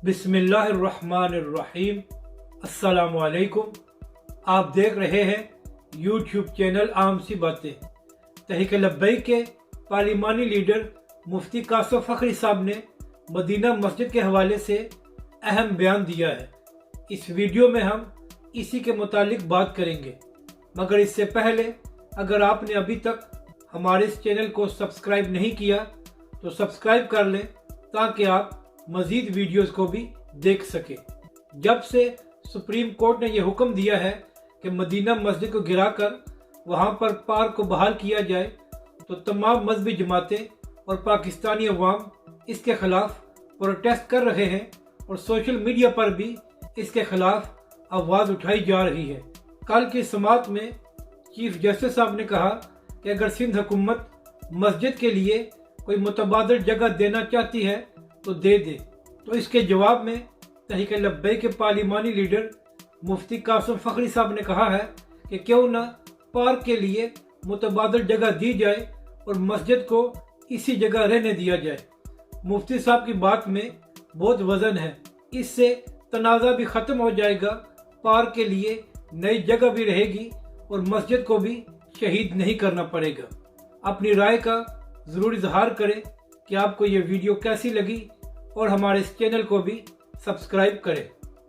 बिस्मिल्लाहिर्रहमानिर्रहीम। अस्सलाम वालेकुम। आप देख रहे हैं यूट्यूब चैनल आम सी बातें। तहरीक लब्बैक के पार्लिमानी लीडर मुफ्ती कासिम फ़खरी साहब ने मदीना मस्जिद के हवाले से अहम बयान दिया है। इस वीडियो में हम इसी के मुतालिक बात करेंगे, मगर इससे पहले अगर आपने अभी तक हमारे इस चैनल को सब्सक्राइब नहीं किया तो सब्सक्राइब कर लें ताकि आप मज़ीद वीडियोस को भी देख सके। जब से सुप्रीम कोर्ट ने यह हुक्म दिया है कि मदीना मस्जिद को गिराकर वहां पर पार्क को बहाल किया जाए, तो तमाम मजहबी जमातें और पाकिस्तानी अवाम इसके खिलाफ प्रोटेस्ट कर रहे हैं और सोशल मीडिया पर भी इसके खिलाफ आवाज़ उठाई जा रही है। कल की समाअत में चीफ जस्टिस साहब ने कहा कि अगर सिंध हुकूमत मस्जिद के लिए कोई मुतबादल जगह देना चाहती है तो दे दे। तो इसके जवाब में तहरीक लब्बैक के पार्लिमानी लीडर मुफ्ती कासिम फ़खरी साहब ने कहा है कि क्यों न पार्क के लिए मुतबादल जगह दी जाए और मस्जिद को इसी जगह रहने दिया जाए। मुफ्ती साहब की बात में बहुत वजन है, इससे तनाज़ा भी ख़त्म हो जाएगा, पार्क के लिए नई जगह भी रहेगी और मस्जिद को भी शहीद नहीं करना पड़ेगा। अपनी राय का ज़रूर इजहार करें कि आपको ये वीडियो कैसी लगी और हमारे इस चैनल को भी सब्सक्राइब करें।